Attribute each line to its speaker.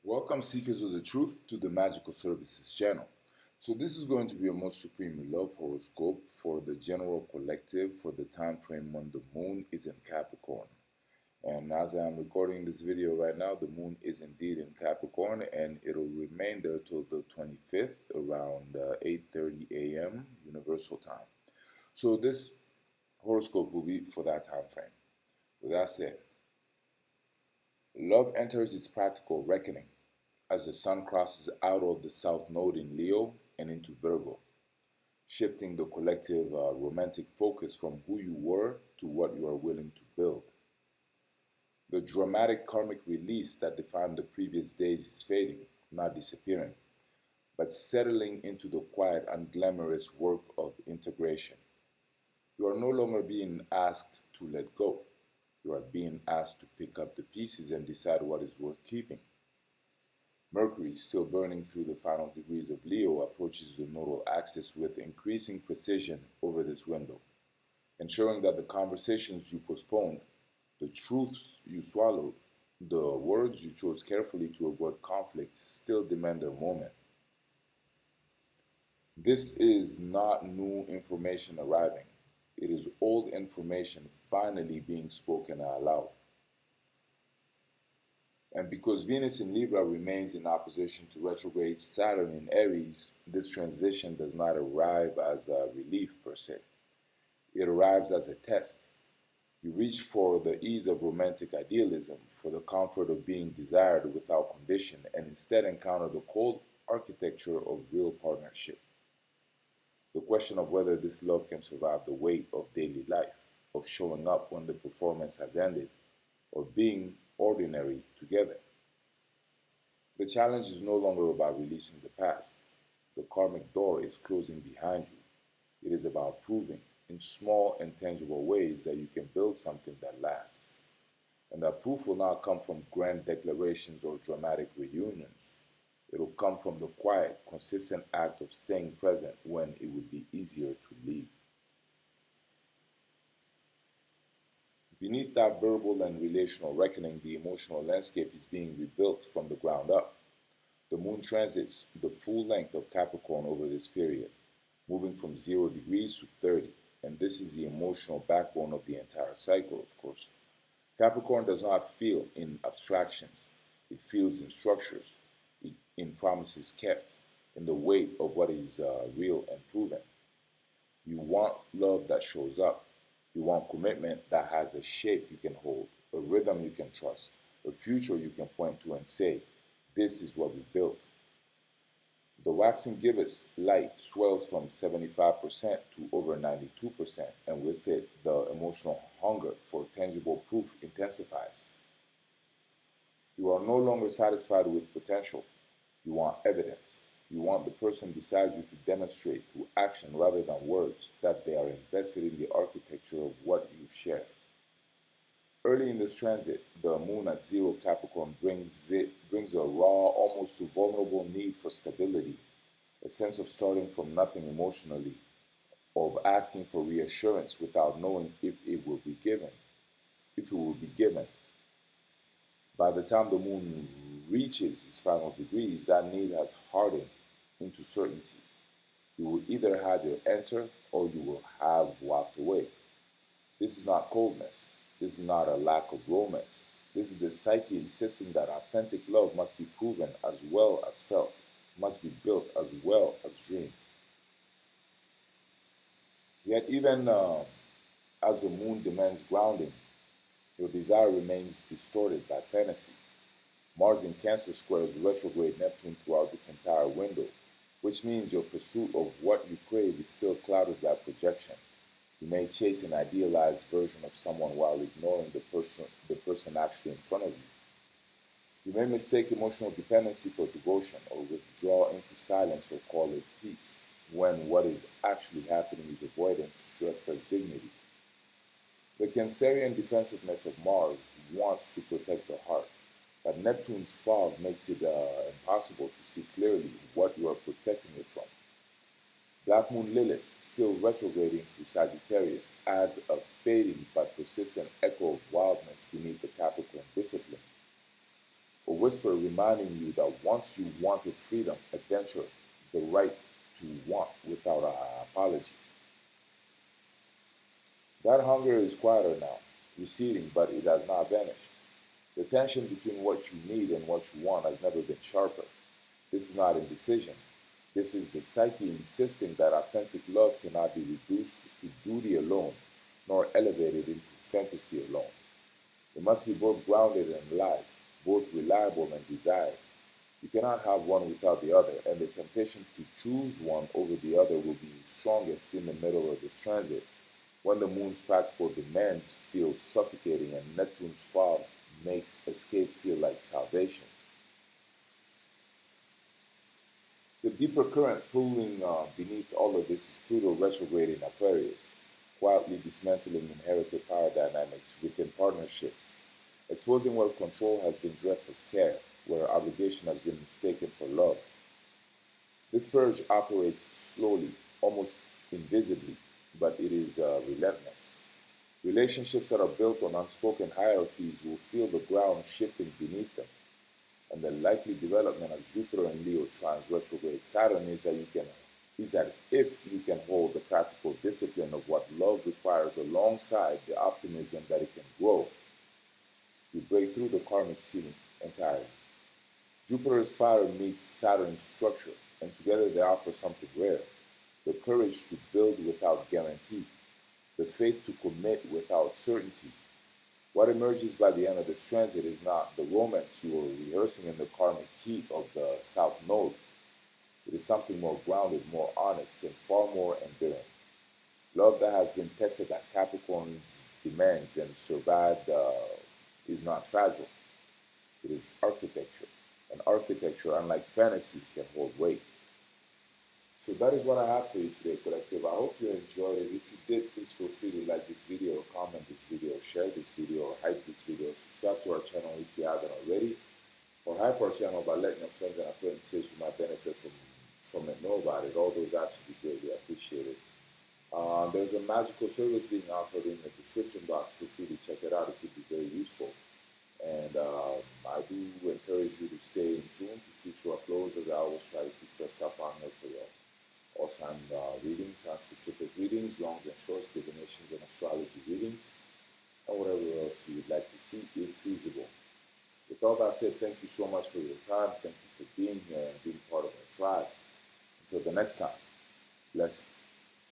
Speaker 1: Welcome, seekers of the truth, to the Magical Services channel. So this is going to be a most supreme love horoscope for the general collective for the time frame when the moon is in Capricorn. And as I am recording this video right now, the moon is indeed in Capricorn, and it'll remain there till the 25th around 8:30 a.m. Universal Time. So this horoscope will be for that time frame. With that said, love enters its practical reckoning as the sun crosses out of the south node in Leo and into Virgo, shifting the collective romantic focus from who you were to what you are willing to build. The dramatic karmic release that defined the previous days is fading, not disappearing, but settling into the quiet and glamorous work of integration. You are no longer being asked to let go. You are being asked to pick up the pieces and decide what is worth keeping. Mercury, still burning through the final degrees of Leo, approaches the nodal axis with increasing precision over this window, ensuring that the conversations you postponed, the truths you swallowed, the words you chose carefully to avoid conflict still demand their moment. This is not new information arriving. It is old information finally being spoken aloud. And because Venus in Libra remains in opposition to retrograde Saturn in Aries, this transition does not arrive as a relief per se. It arrives as a test. You reach for the ease of romantic idealism, for the comfort of being desired without condition, and instead encounter the cold architecture of real partnership. The question of whether this love can survive the weight of daily life, of showing up when the performance has ended, or being ordinary together. The challenge is no longer about releasing the past. The karmic door is closing behind you. It is about proving, in small and tangible ways, that you can build something that lasts. And that proof will not come from grand declarations or dramatic reunions. It will come from the quiet, consistent act of staying present when it would be easier to leave. Beneath that verbal and relational reckoning, the emotional landscape is being rebuilt from the ground up. The moon transits the full length of Capricorn over this period, moving from 0 degrees to 30, and this is the emotional backbone of the entire cycle, of course. Capricorn does not feel in abstractions. It feels in structures, in promises kept, in the weight of what is real and proven. You want love that shows up. You want commitment that has a shape you can hold, a rhythm you can trust, a future you can point to and say, this is what we built. The waxing gibbous light swells from 75% to over 92%, and with it, the emotional hunger for tangible proof intensifies. You are no longer satisfied with potential. You want evidence. You want the person beside you to demonstrate through action rather than words that they are invested in the architecture of what you share. Early in this transit, the moon at 0 Capricorn brings a raw, almost to vulnerable need for stability, a sense of starting from nothing emotionally, of asking for reassurance without knowing if it will be given. By the time the moon reaches its final degrees, that need has hardened into certainty. You will either have your answer or you will have walked away. This is not coldness. This is not a lack of romance. This is the psyche insisting that authentic love must be proven as well as felt, must be built as well as dreamed. Yet even as the moon demands grounding, your desire remains distorted by fantasy. Mars in Cancer squares retrograde Neptune throughout this entire window, which means your pursuit of what you crave is still clouded by projection. You may chase an idealized version of someone while ignoring the person actually in front of you. You may mistake emotional dependency for devotion or withdraw into silence or call it peace, when what is actually happening is avoidance dressed as dignity. The Cancerian defensiveness of Mars wants to protect the heart, but Neptune's fog makes it impossible to see clearly what you are protecting it from. Black Moon Lilith, still retrograding through Sagittarius, adds a fading but persistent echo of wildness beneath the Capricorn discipline. A whisper reminding you that once you wanted freedom, adventure, the right to want without apology. That hunger is quieter now, receding, but it has not vanished. The tension between what you need and what you want has never been sharper. This is not indecision. This is the psyche insisting that authentic love cannot be reduced to duty alone, nor elevated into fantasy alone. It must be both grounded and alive, both reliable and desired. You cannot have one without the other, and the temptation to choose one over the other will be strongest in the middle of this transit, when the moon's practical demands feel suffocating and Neptune's fog makes escape feel like salvation. The deeper current pulling beneath all of this is Pluto retrograde in Aquarius, quietly dismantling inherited power dynamics within partnerships, exposing where control has been dressed as care, where obligation has been mistaken for love. This purge operates slowly, almost invisibly, but it is relentless. Relationships that are built on unspoken hierarchies will feel the ground shifting beneath them, and the likely development as Jupiter and Leo trines retrograde Saturn is that if you can hold the practical discipline of what love requires alongside the optimism that it can grow, you break through the karmic ceiling entirely. Jupiter's fire meets Saturn's structure, and together they offer something rare: the courage to build without guarantee, the faith to commit without certainty. What emerges by the end of this transit is not the romance you were rehearsing in the karmic heat of the South Node. It is something more grounded, more honest, and far more enduring. Love that has been tested at Capricorn's demands and survived is not fragile. It is architecture. And architecture, unlike fantasy, can hold weight. So that is what I have for you today, Collective. I hope you enjoyed it. If you did, please feel free to like this video, comment this video, share this video, hype this video, subscribe to our channel if you haven't already, or hype our channel by letting your friends and acquaintances who might benefit from it know about it. All those acts would be greatly appreciated. There's a magical service being offered in the description box. Feel free to check it out. It could be very useful. And I do encourage you to stay in tune to future uploads, as I always try to keep fresh stuff on here for you. Also on readings, on specific readings, longs and shorts, divinations and astrology readings, and whatever else you would like to see if feasible. With all that said, thank you so much for your time. Thank you for being here and being part of our tribe. Until the next time, blessings.